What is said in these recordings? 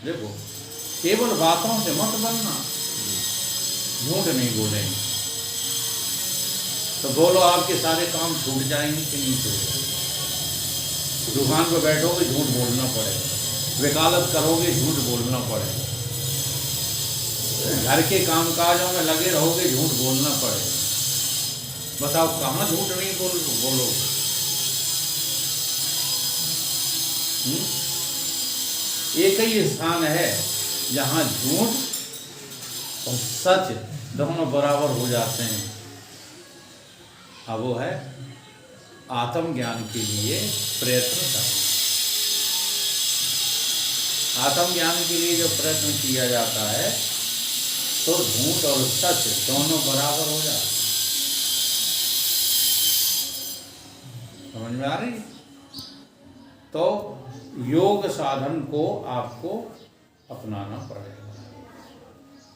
देखो, केवल बातों से मत बनना, झूठ नहीं बोलेंगे तो बोलो आपके सारे काम छूट जाएंगे कि नहीं छूट? दुकान पर बैठोगे झूठ बोलना पड़ेगा, वकालत करोगे झूठ बोलना पड़ेगा, घर के कामकाजों में लगे रहोगे झूठ बोलना पड़ेगा। बताओ कहाँ झूठ नहीं बोलो? एक ही स्थान है जहाँ झूठ और सच दोनों बराबर हो जाते हैं, अब वो है आत्मज्ञान के लिए प्रयत्न करना। आत्मज्ञान के लिए जो प्रयत्न किया जाता है तो झूठ और सच दोनों बराबर हो जाते हैं। समझ में आ रही? तो योग साधन को आपको अपनाना पड़ेगा।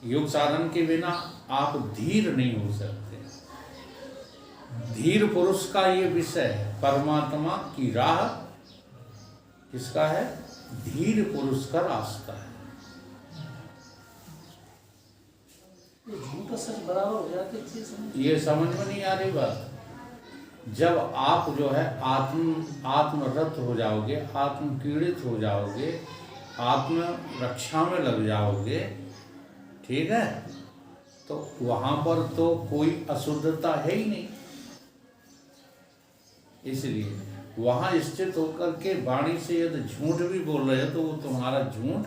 योग साधन के बिना आप धीर नहीं हो सकते। धीर पुरुष का ये विषय है, परमात्मा की राह किसका है? धीर पुरुष का रास्ता है। झूठ और सच बराबर हो जाते, ये समझ में नहीं आ रही बात। जब आप जो है आत्मरत हो जाओगे, आत्मकीड़ित हो जाओगे, आत्म रक्षा में लग जाओगे, ठीक है, तो वहां पर तो कोई अशुद्धता है ही नहीं। इसलिए वहां स्थित होकर के वाणी से यदि झूठ भी बोल रहे हो तो वो तुम्हारा झूठ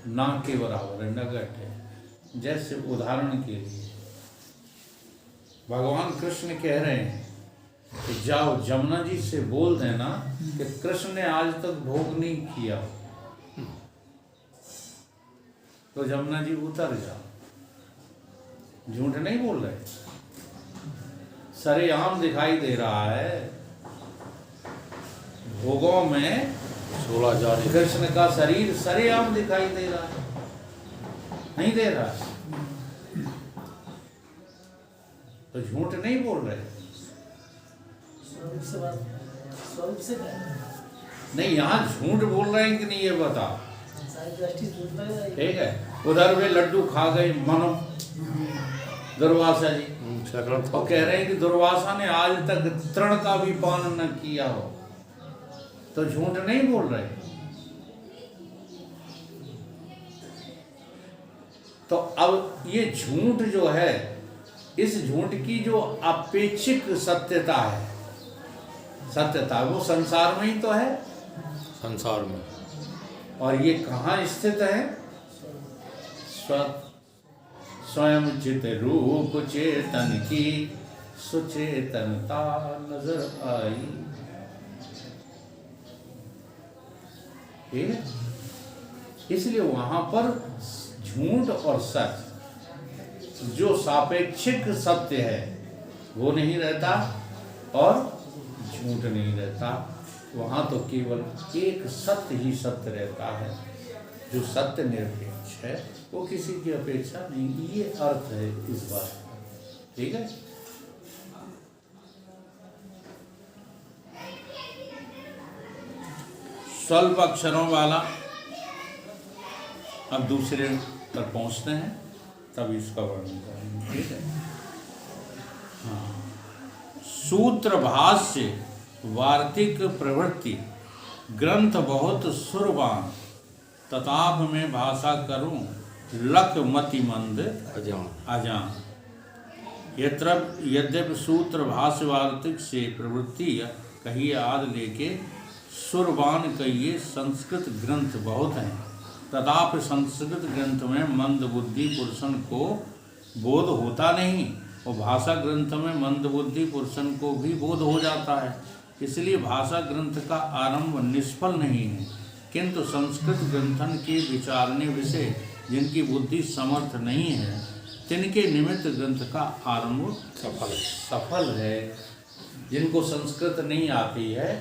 ना के बराबर है, नगट है। जैसे उदाहरण के लिए भगवान कृष्ण कह रहे हैं कि जाओ जमुना जी से बोल देना कि कृष्ण ने आज तक भोग नहीं किया, तो जमुना जी उतर जाओ। झूठ नहीं बोल रहे, सरेआम दिखाई दे रहा है भोगों में 16,000 कृष्ण का शरीर सरेआम दिखाई दे रहा है, नहीं दे रहा, तो झूठ नहीं बोल रहे। स्वरूप से नहीं, यहाँ झूठ बोल रहे हैं कि नहीं ये बता। ठीक है, उधर वे लड्डू खा गए मनो दुर्वासा जी, और कह रहे हैं कि दुर्वासा ने आज तक तृण का भी पान न किया हो, तो झूठ नहीं बोल रहे। तो अब ये झूठ जो है, इस झूठ की जो अपेक्षिक सत्यता है, सत्यता वो संसार में ही तो है, संसार में। और ये कहाँ स्थित है? स्वयं चित रूप चेतन की सुचेतनता नजर आई। ठीक है, इसलिए वहां पर झूठ और सच जो सापेक्षिक सत्य है वो नहीं रहता और झूठ नहीं रहता। वहां तो केवल एक सत्य ही सत्य रहता है, जो सत्य निरपेक्ष है, वो किसी की अपेक्षा नहीं। ये अर्थ है इस बात का। ठीक है, स्वल्प अक्षरों वाला अब दूसरे तक पहुंचते हैं, तब इसका वर्णन करेंगे। ठीक है, हाँ। सूत्र भाष्य वार्तिक प्रवृत्ति ग्रंथ बहुत सुरवान, तताप में भाषा करूं लख मति मंद अजान। यद्यपि सूत्र भाष्य वार्तिक से प्रवृत्ति कहिए आदि लेके सुरवान कहिए संस्कृत ग्रंथ बहुत हैं, तथापि संस्कृत ग्रंथ में मंद बुद्धि पुरुषन को बोध होता नहीं, और भाषा ग्रंथ में मंद बुद्धि पुरुषन को भी बोध हो जाता है। इसलिए भाषा ग्रंथ का आरंभ निष्फल नहीं है, किंतु संस्कृत ग्रंथन के विचारने विषय जिनकी बुद्धि समर्थ नहीं है, तिनके निमित्त ग्रंथ का आरंभ सफल है। जिनको संस्कृत नहीं आती है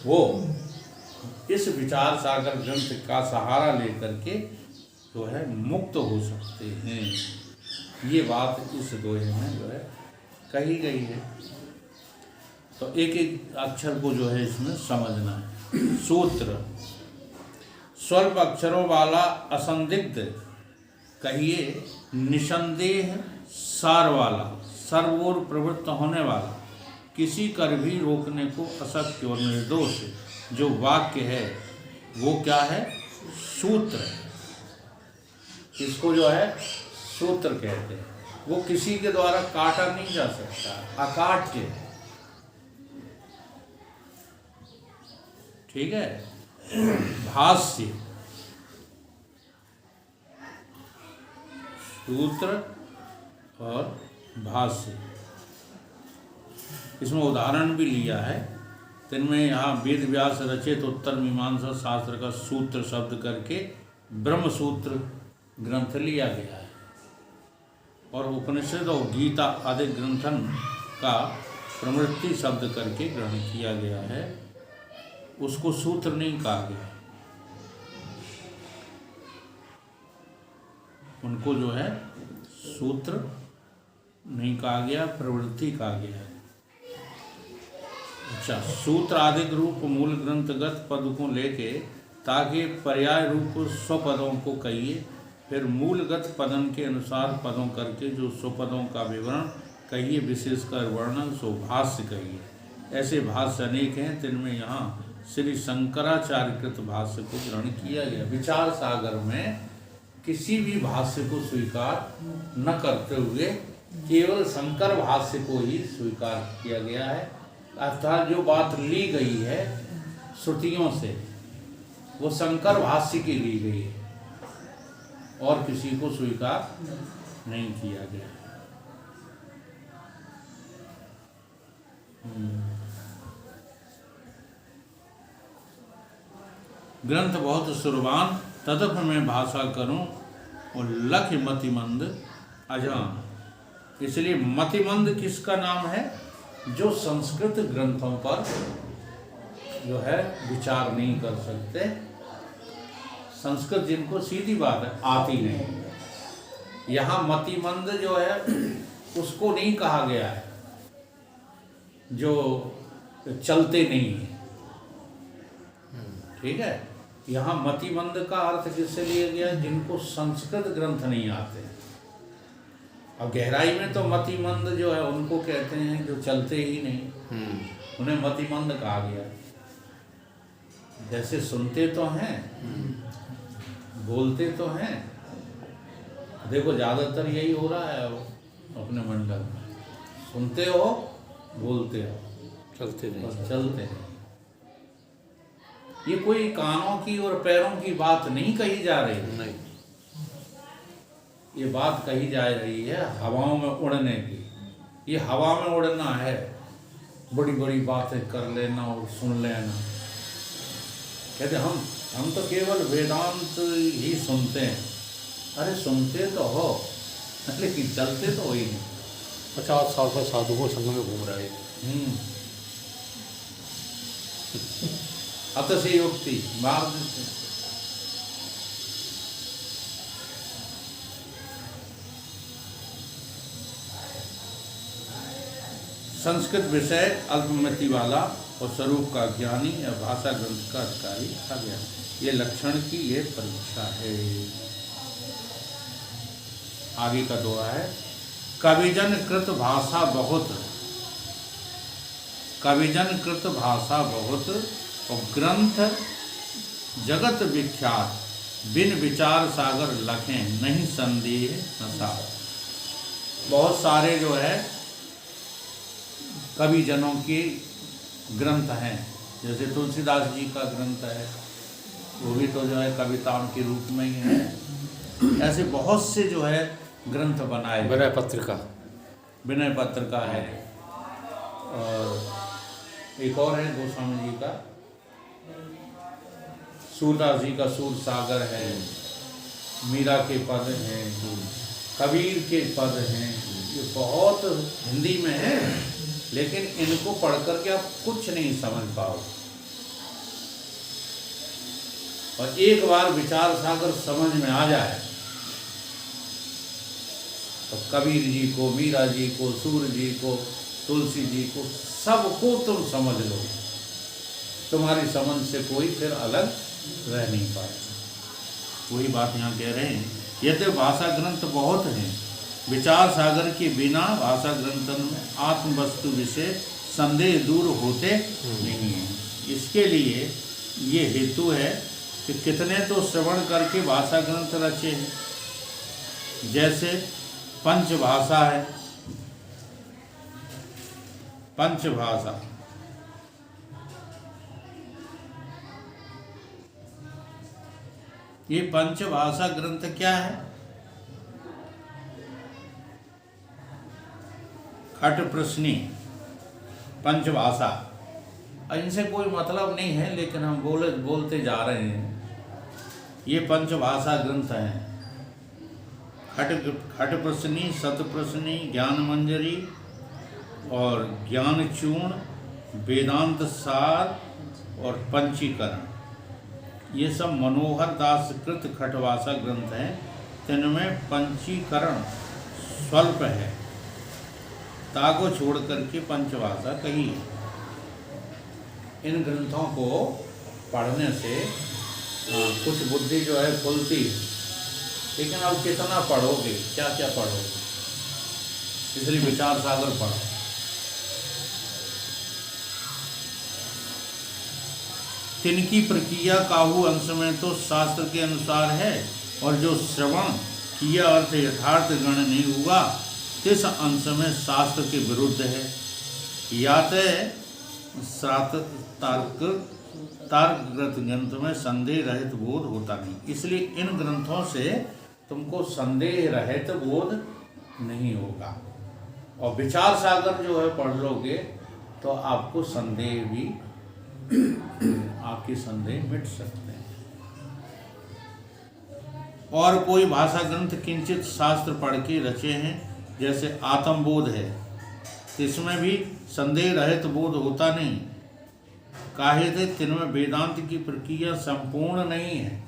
वो इस विचार सागर ग्रंथ का सहारा लेकर के जो है मुक्त हो सकते हैं। ये बात इस दोहे में जो है कही गई है। तो एक एक अक्षर को जो है इसमें समझना है। सूत्र, स्वल्प अक्षरों वाला, असंदिग्ध कहिए निसंदेह, सार वाला, सर्वोर प्रवृत्त होने वाला, किसी कर भी रोकने को अशक्य और निर्दोष जो वाक्य है वो क्या है? सूत्र है। इसको जो है सूत्र कहते हैं। वो किसी के द्वारा काटा नहीं जा सकता, अकाट्य। ठीक है। भाष्य, सूत्र और भाष्य, इसमें उदाहरण भी लिया है। तो इनमें यहाँ वेद व्यास रचित उत्तर मीमांसा शास्त्र का सूत्र शब्द करके ब्रह्म सूत्र ग्रंथ लिया गया है, और उपनिषद और गीता आदि ग्रंथन का प्रवृत्ति शब्द करके ग्रहण किया गया है। उसको सूत्र नहीं कहा गया, उनको जो है सूत्र नहीं कहा गया, प्रवृत्ति कहा गया है। अच्छा, सूत्र आदि रूप मूल ग्रंथगत पद को लेके ताकि पर्याय रूप स्वपदों को कहिए, फिर मूलगत पदन के अनुसार पदों करके जो स्वपदों का विवरण कहिए, विशेषकर वर्णन सो भाष्य कहिए। ऐसे भाष्य अनेक हैं, जिनमें यहाँ श्री शंकराचार्य कृत भाष्य को ग्रहण किया गया। विचार सागर में किसी भी भाष्य को स्वीकार न करते हुए केवल शंकर भाष्य को ही स्वीकार किया गया है। अर्थात जो बात ली गई है श्रुतियों से वो शंकर भाष्य की ली गई है और किसी को स्वीकार नहीं किया गया। ग्रंथ बहुत सुरवान, तदप में भाषा करूं और लख मतिमंद अजान। इसलिए मतिमंद किसका नाम है? जो संस्कृत ग्रंथों पर जो है विचार नहीं कर सकते, संस्कृत जिनको सीधी बात है आती नहीं। यहाँ मतिमंद जो है उसको नहीं कहा गया है जो चलते नहीं है। ठीक है, यहाँ मतिमंद का अर्थ किससे लिया गया? जिनको संस्कृत ग्रंथ नहीं आते। अब गहराई में तो मतिमंद जो है उनको कहते हैं जो चलते ही नहीं, उन्हें मतिमंद कहा गया। जैसे सुनते तो हैं, बोलते तो हैं। देखो ज़्यादातर यही हो रहा है अपने मंडल में, सुनते हो, बोलते हो, चलते नहीं, बस चलते नहीं। ये कोई कानों की और पैरों की बात नहीं कही जा रही है, नहीं, ये बात कही जा रही है हवाओं में उड़ने की। ये हवा में उड़ना है, बड़ी बड़ी बातें कर लेना और सुन लेना। कहते हम तो केवल वेदांत ही सुनते हैं। अरे सुनते तो हो लेकिन चलते तो हो ही नहीं। 50 साल से साधुओं संग में घूम रहे। अतिशयोक्ति मार देते। संस्कृत विषय अल्पमति वाला और स्वरूप का ज्ञानी या भाषा ग्रंथ का अधिकारी कहा गया। ये लक्षण की ये परीक्षा है। आगे का दोहा है, कविजन कृत भाषा बहुत, कविजन कृत भाषा बहुत और ग्रंथ जगत विख्यात, बिन विचार सागर लखें नहीं संदेह नशा। बहुत सारे जो है कवि जनों के ग्रंथ हैं, जैसे तुलसीदास जी का ग्रंथ है, वो भी तो जो है कविताओं के रूप में ही है। ऐसे बहुत से जो है ग्रंथ बनाए। विनय पत्रिका, विनय पत्रिका है, और एक और है गोस्वामी जी का, सूरदास जी का सूर सागर है, मीरा के पद हैं, कबीर के पद हैं। ये बहुत हिंदी में है, लेकिन इनको पढ़ करके आप कुछ नहीं समझ पाओ। और एक बार विचार सागर समझ में आ जाए तो कबीर जी को, मीरा जी को, सूर जी को, तुलसी जी को, सबको तुम समझ लो, तुम्हारी समझ से कोई फिर अलग रह नहीं पाएगा। वही बात यहाँ कह रहे हैं। यद्यपि भाषा ग्रंथ बहुत हैं, विचार सागर के बिना भाषा ग्रंथन में आत्म वस्तु विषय संदेह दूर होते नहीं हैं। इसके लिए ये हेतु है कि कितने तो श्रवण करके भाषा ग्रंथ रचे हैं, जैसे पंचभाषा है। पंचभाषा ये पंचभाषा ग्रंथ क्या है? खट प्रश्नी पंचभाषा। इनसे कोई मतलब नहीं है, लेकिन हम बोलते जा रहे हैं। ये पंचभाषा ग्रंथ हैं। खट प्रश्नी, सत प्रश्नी, ज्ञान मंजरी और ज्ञान चूर्ण, वेदांत सार और पंचीकरण, ये सब मनोहर दास कृत खटभाषा ग्रंथ हैं। जिनमें पंचीकरण स्वल्प है, ताको छोड़ करके पंचभाषा कही है। इन ग्रंथों को पढ़ने से कुछ बुद्धि जो है खुलती है, लेकिन अब कितना पढ़ोगे, क्या क्या पढ़ोगे, इसलिए विचार सागर पढ़ो। तिनकी प्रक्रिया काहू अंश में तो शास्त्र के अनुसार है, और जो श्रवण किया अर्थ यथार्थ गण नहीं हुआ, किस अंश में शास्त्र के विरुद्ध है। या तार्कगत ग्रंथ में संदेह रहित बोध होता नहीं, इसलिए इन ग्रंथों से तुमको संदेह रहित बोध नहीं होगा। और विचार सागर जो है पढ़ लोगे तो आपको संदेह भी आपके संदेह मिट सकते हैं। और कोई भाषा ग्रंथ किंचित शास्त्र पढ़ के रचे हैं, जैसे आत्मबोध है, इसमें भी संदेह रहित बोध होता नहीं। काहे थे तिनमें वेदांत की प्रक्रिया संपूर्ण नहीं है।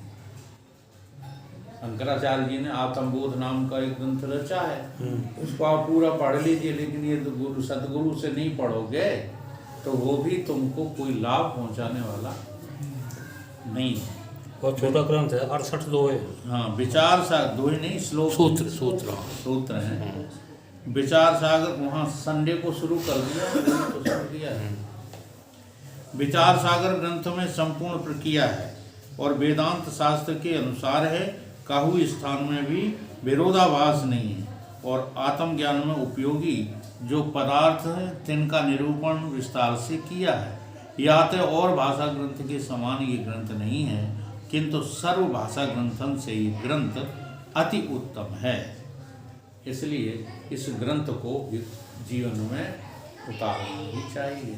शंकराचार्य जी ने आत्मबोध नाम का एक ग्रंथ रचा है, उसको आप पूरा पढ़ लीजिए, लेकिन ये तो सतगुरु से नहीं पढ़ोगे तो वो भी तुमको कोई लाभ पहुंचाने वाला नहीं है। और छोटा ग्रंथ है, 68 दोहे। हाँ, विचार सागर दोहे नहीं, श्लोक सूत्र हैं। विचार सागर वहाँ संडे को शुरू कर दिया, तो शुरू किया है। विचार सागर ग्रंथ में संपूर्ण प्रक्रिया है और वेदांत शास्त्र के अनुसार है। काहू स्थान में भी विरोधाभास नहीं है, और आत्मज्ञान में उपयोगी जो पदार्थ हैं तिनका निरूपण विस्तार से किया है। या तो और भाषा ग्रंथ के समान ये ग्रंथ नहीं है, किंतु सर्व भाषा ग्रंथन से ये ग्रंथ अति उत्तम है। इसलिए इस ग्रंथ को जीवन में उतारना भी चाहिए।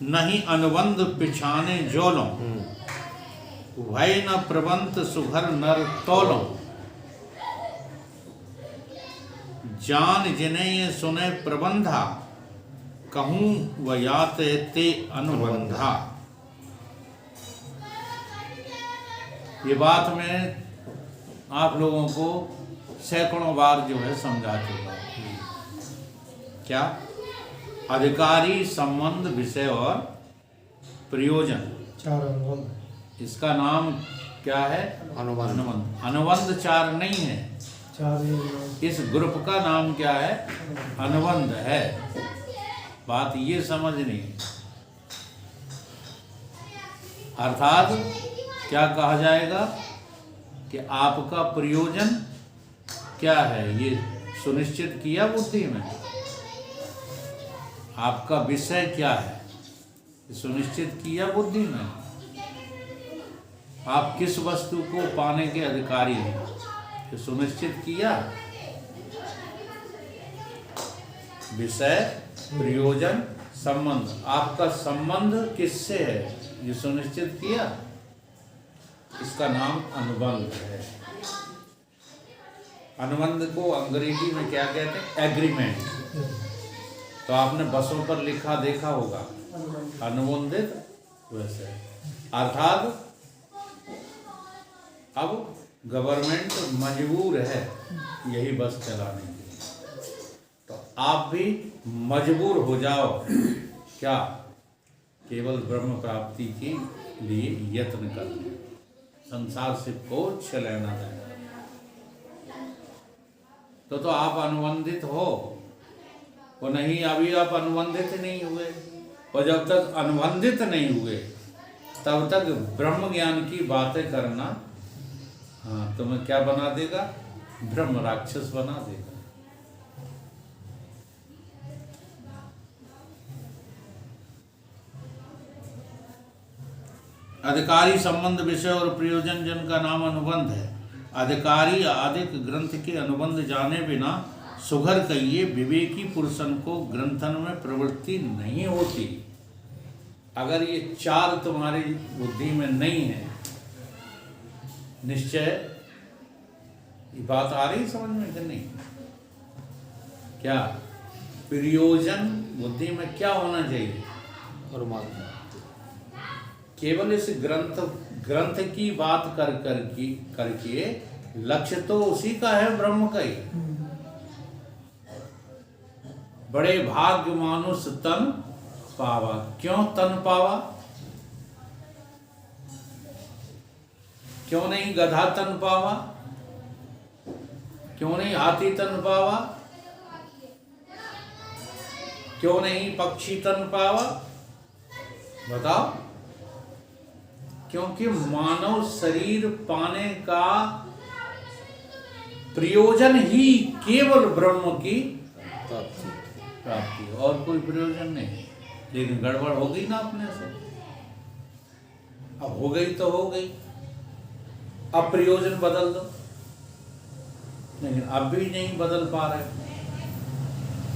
नहीं अनुबंध पिछाने जोलों, भय न प्रबंध सुघर नर तोलों। जान जिने ये सुने प्रबंधा, कहूँ व याते ते अनुबंधा। ये बात मैं आप लोगों को सैकड़ों बार जो है समझा चुका हूँ। क्या? अधिकारी, संबंध, विषय और प्रयोजन, चार अनुबंध। इसका नाम क्या है? अनुबंध। अनुबंध चार नहीं है, चार। इस ग्रुप का नाम क्या है? अनुबंध है। बात ये समझनी। अर्थात क्या कहा जाएगा कि आपका प्रयोजन क्या है ये सुनिश्चित किया बुद्धि में। आपका विषय क्या है सुनिश्चित किया बुद्धि में। आप किस वस्तु को पाने के अधिकारी हैं ये सुनिश्चित किया। विषय, प्रयोजन, संबंध। आपका संबंध किससे है ये सुनिश्चित किया। इसका नाम अनुबंध है। अनुबंध को अंग्रेजी में क्या कहते हैं? एग्रीमेंट। तो आपने बसों पर लिखा देखा होगा अनुबंधित, वैसे अर्थात अब गवर्नमेंट मजबूर है यही बस चलाने के लिए, तो आप भी मजबूर हो जाओ क्या? केवल ब्रह्म प्राप्ति के लिए यत्न करना। संसार से कुछ लेना देना। तो आप अनुबंधित हो, वो नहीं, अभी आप अनुबंधित नहीं हुए, और जब तक अनुबंधित नहीं हुए तब तक ब्रह्म ज्ञान की बातें करना, हाँ, तुम्हें क्या बना देगा? ब्रह्म राक्षस बना देगा। अधिकारी संबंध विषय और प्रयोजन जन का नाम अनुबंध है। अधिकारी आदिक ग्रंथ के अनुबंध जाने बिना सुघर कहिए विवेकी पुरुषन को ग्रंथन में प्रवृत्ति नहीं होती। अगर ये चार तुम्हारी बुद्धि में नहीं है, निश्चय, ये बात आ रही समझ में कि नहीं? क्या प्रयोजन बुद्धि में क्या होना चाहिए? परमात्मा। केवल इस ग्रंथ की बात करके लक्ष्य तो उसी का है, ब्रह्म का ही। बड़े भाग्य मानुष तन पावा। क्यों तन पावा? क्यों नहीं गधा तन पावा? क्यों नहीं हाथी तन पावा? क्यों नहीं पक्षी तन पावा? बताओ। क्योंकि मानव शरीर पाने का प्रयोजन ही केवल ब्रह्म की प्राप्ति, और कोई प्रयोजन नहीं। लेकिन गड़बड़ हो गई ना अपने से। अब हो गई तो हो गई, अब प्रयोजन बदल दो, लेकिन अब भी नहीं बदल पा रहे।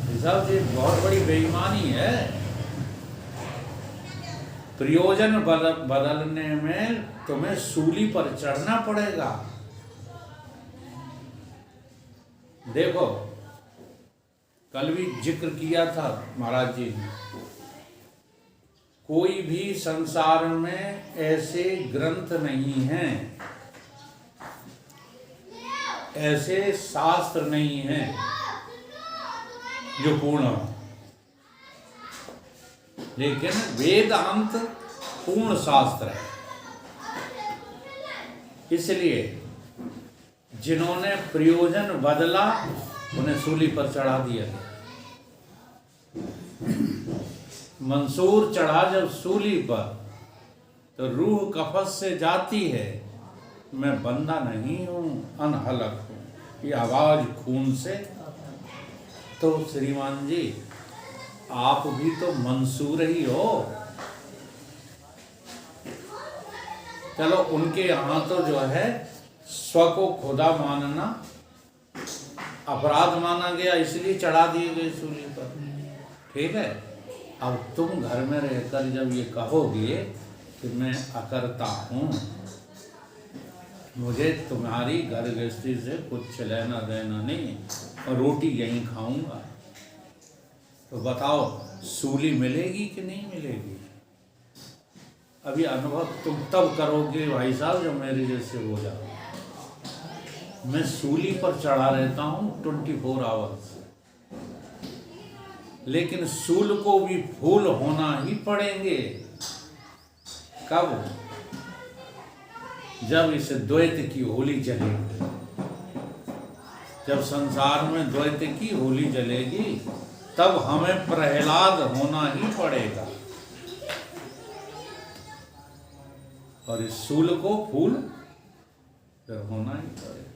हिसाब से बहुत बड़ी बेईमानी है। प्रयोजन बदलने में तुम्हें सूली पर चढ़ना पड़ेगा। देखो, कल भी जिक्र किया था महाराज जी ने, कोई भी संसार में ऐसे ग्रंथ नहीं हैं, ऐसे शास्त्र नहीं हैं जो पूर्ण हो। लेकिन वेदांत पूर्ण शास्त्र है। इसलिए जिन्होंने प्रयोजन बदला उन्हें सूली पर चढ़ा दिया गया। मंसूर चढ़ा जब सूली पर तो रूह कफस से जाती है, मैं बंदा नहीं हूं, अनहलक हूं, ये आवाज खून से। तो श्रीमान जी, आप भी तो मंसूर ही हो। चलो, उनके यहाँ तो जो है स्व को खुदा मानना अपराध माना गया, इसलिए चढ़ा दिए गए सूली पर। ठीक है, अब तुम घर में रहकर जब ये कहोगे कि मैं अकर्ता हूँ, मुझे तुम्हारी घर गृहस्थी से कुछ लेना देना नहीं, और रोटी यहीं खाऊंगा, तो बताओ सूली मिलेगी कि नहीं मिलेगी? अभी अनुभव तुम तब करोगे भाई साहब जब मेरे जैसे हो जाओ। मैं सूली पर चढ़ा रहता हूँ 24 आवर्स, लेकिन सूल को भी फूल होना ही पड़ेंगे। कब? जब इस द्वैत की होली जलेगी। जब संसार में द्वैत की होली जलेगी तब हमें प्रहलाद होना ही पड़ेगा, और इस सूल को फूल फिर होना ही पड़ेगा।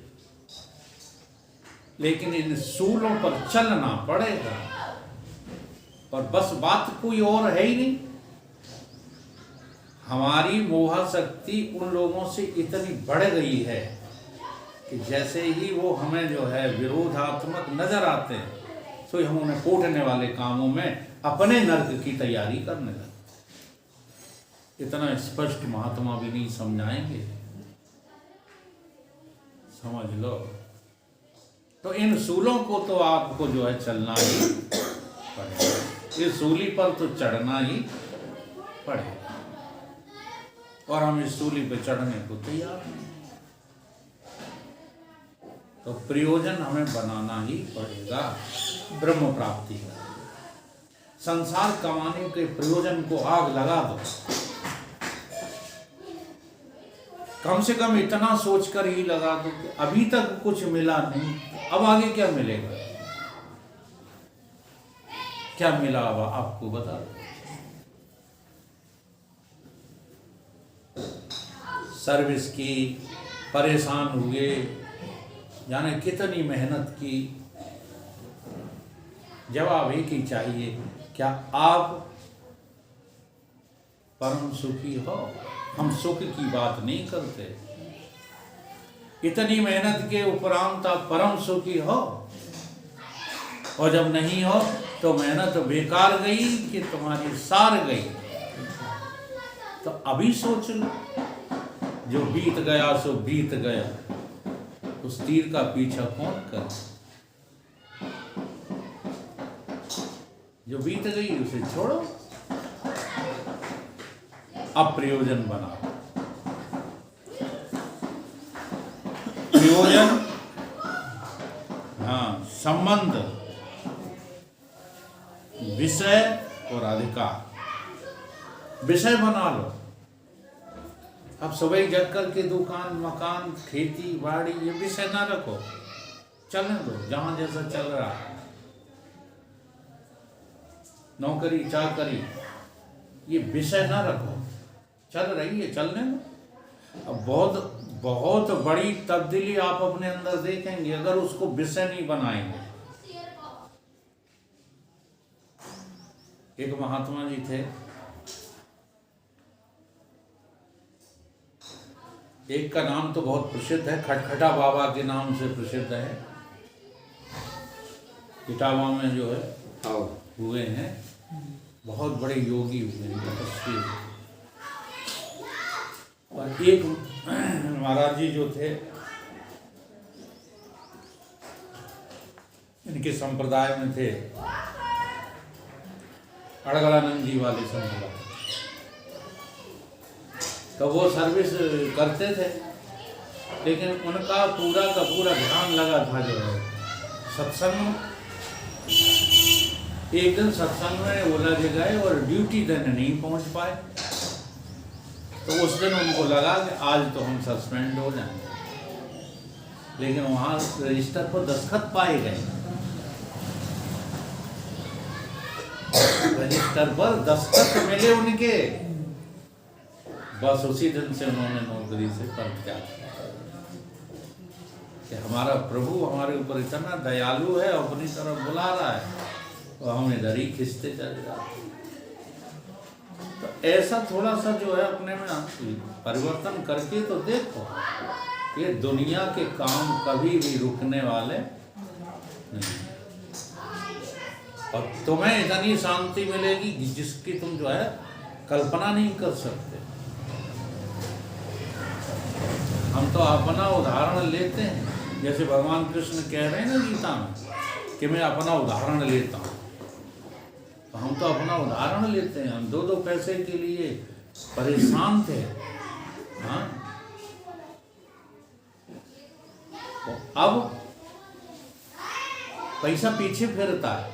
लेकिन इन सूलों पर चलना पड़ेगा, और बस बात कोई और है ही नहीं। हमारी मोह शक्ति उन लोगों से इतनी बढ़ गई है कि जैसे ही वो हमें जो है विरोधात्मक नजर आते हैं, तो हम उन्हें कोटने वाले कामों में अपने नर्क की तैयारी करने लगते। इतना स्पष्ट महात्मा भी नहीं समझाएंगे, समझ लो। तो इन सूलों को तो आपको जो है चलना ही पड़ेगा, इस सूली पर तो चढ़ना ही पड़ेगा, और हम इस सूली पर चढ़ने को तैयार नहीं। तो प्रयोजन हमें बनाना ही पड़ेगा ब्रह्म प्राप्ति का। संसार कमाने के प्रयोजन को आग लगा दो, कम से कम इतना सोचकर ही लगा दो कि अभी तक कुछ मिला नहीं, अब आगे क्या मिलेगा, क्या मिला अब आपको बता दो। सर्विस की, परेशान हुए, जाने कितनी मेहनत की। जवाब एक ही चाहिए, क्या आप परम सुखी हो? हम सुख की बात नहीं करते। इतनी मेहनत के उपरांत आप परम सुखी हो? और जब नहीं हो तो मेहनत बेकार गई कि तुम्हारी सार गई? तो अभी सोच लो, जो बीत गया सो बीत गया, उस तीर का पीछा कौन कर? जो बीत गई उसे छोड़ो, अब प्रयोजन बनाओ। प्रयोजन, हाँ, संबंध, विषय और अधिकार। विषय बना लो। अब सुबह जग कर के दुकान, मकान, खेती बाड़ी, ये विषय ना रखो, चलने दो जहां जैसा चल रहा है। नौकरी चाकरी, ये विषय ना रखो, चल रही है, चलने दो। अब बहुत बहुत बड़ी तब्दीली आप अपने अंदर देखेंगे अगर उसको विषय नहीं बनाएंगे। एक महात्मा जी थे, एक का नाम तो बहुत प्रसिद्ध है, खटखटा बाबा के नाम से प्रसिद्ध है। इटावा में जो है हुए हैं, बहुत बड़े योगी हुए हैं, तपस्वी हुए। और एक महाराज जी जो थे, इनके संप्रदाय में थे, अड़गड़ानंद जी वाले संप्रदाय। तो वो सर्विस करते थे, लेकिन उनका पूरा का पूरा ध्यान लगा था जो है सत्संग। एक दिन सत्संग में वो लगे गए और ड्यूटी देने नहीं पहुंच पाए। तो उस दिन उनको लगा कि आज तो हम सस्पेंड हो जाएंगे, लेकिन वहाँ रजिस्टर पर दस्तखत पाए गए। रजिस्टर पर दस्तखत मिले उनके, बस उसी दिन से उन्होंने नौकरी से परित्याग किया कि हमारा प्रभु हमारे ऊपर इतना दयालु है, अपनी तरफ बुला रहा है, तो हम इधर ही खिंचते चले जाते। तो ऐसा थोड़ा सा जो है अपने में परिवर्तन करके तो देखो, ये दुनिया के काम कभी भी रुकने वाले नहीं। और तुम्हें इतनी शांति मिलेगी जिसकी तुम जो है कल्पना नहीं कर सकते। हम तो अपना उदाहरण लेते हैं, जैसे भगवान कृष्ण कह रहे हैं ना गीता में कि मैं अपना उदाहरण लेता हूँ। तो हम तो अपना उदाहरण लेते हैं। हम 2-2 पैसे के लिए परेशान थे, हाँ, तो अब पैसा पीछे फिरता है,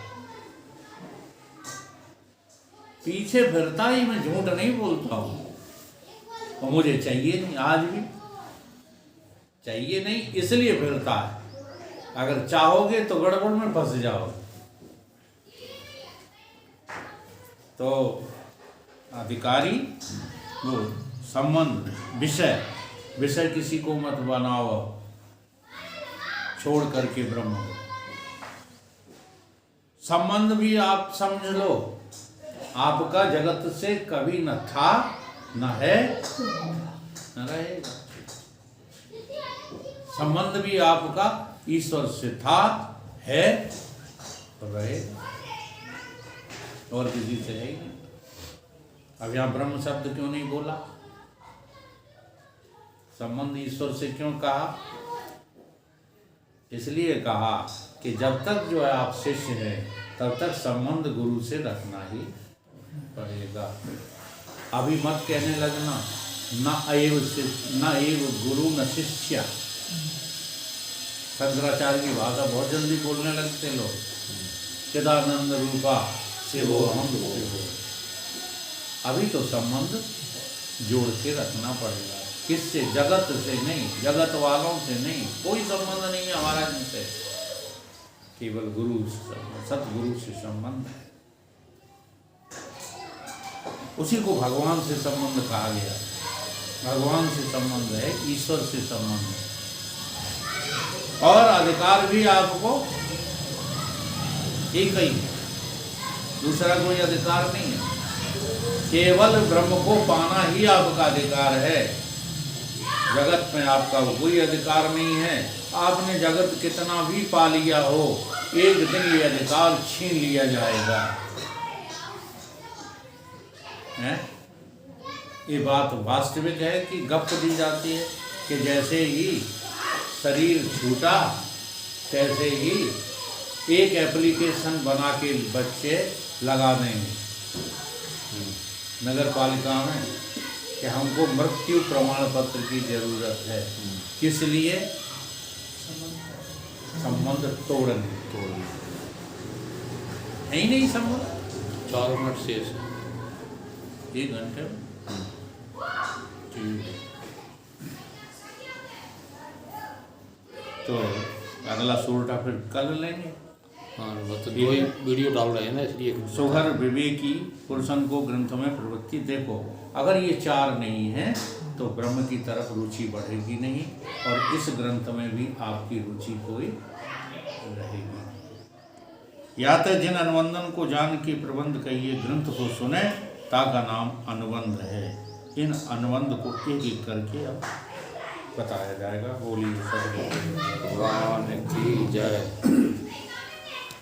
पीछे फिरता ही, मैं झूठ नहीं बोलता हूँ। और मुझे चाहिए नहीं, आज भी चाहिए नहीं, इसलिए फिरता है। अगर चाहोगे तो गड़बड़ में फंस जाओगे। तो अधिकारी, वो संबंध, विषय, विषय किसी को मत बनाओ, छोड़ करके ब्रह्म को। संबंध भी आप समझ लो, आपका जगत से कभी न था, न है, न रहेगा। संबंध भी आपका ईश्वर से था, है और रहेगा, और किसी से है ही नहीं। अब यहाँ ब्रह्म शब्द क्यों नहीं बोला? संबंध ईश्वर से क्यों कहा? इसलिए कहा कि जब तक जो है आप शिष्य हैं, तब तक संबंध गुरु से रखना ही पड़ेगा। अभी मत कहने लगना न एव गुरु न शिष्य। शंकराचार्य की भाषा बहुत जल्दी बोलने लगते लोग। चिदानंद रूपा से वो हम से वो। अभी तो संबंध जोड़ के रखना पड़ेगा। किससे? जगत से नहीं, जगत वालों से नहीं, कोई संबंध नहीं है हमारा इनसे, केवल गुरु से, सतगुरु से संबंध है। उसी को भगवान से संबंध कहा गया। भगवान से संबंध है, ईश्वर से संबंध है। और अधिकार भी आपको एक ही है, दूसरा कोई अधिकार नहीं है। केवल ब्रह्म को पाना ही आपका अधिकार है। जगत में आपका कोई अधिकार नहीं है। आपने जगत कितना भी पा लिया हो, एक दिन ये अधिकार छीन लिया जाएगा। है? ये बात वास्तविक है कि गप दी जाती है कि जैसे ही शरीर छूटा तैसे ही एक एप्लीकेशन बना के बच्चे लगा देंगे नगर पालिका में कि हमको मृत्यु प्रमाण पत्र की जरूरत है। किस लिए? संबंध तोड़ने। है ही नहीं संबंध। 4 मिनट शेष है। 1 घंटे में? ठीक है। तो अगला सूरटा फिर कल लेंगे। हाँ, मतलब दो ही वीडियो डाल रहे हैं ना, इसलिए। सुघर विवेकी पुरुषन को ग्रंथ में प्रवृत्ति देखो, अगर ये 4 नहीं है तो ब्रह्म की तरफ रुचि बढ़ेगी नहीं, और इस ग्रंथ में भी आपकी रुचि कोई रहेगी। या तो जिन अनुबंधन को जान के प्रबंध कहिए ग्रंथ को सुने, ताका नाम अनुबंध है। इन अनुबंध को एक एक करके अब बताया जाएगा। बोलिए सदगुरु भगवान की जय।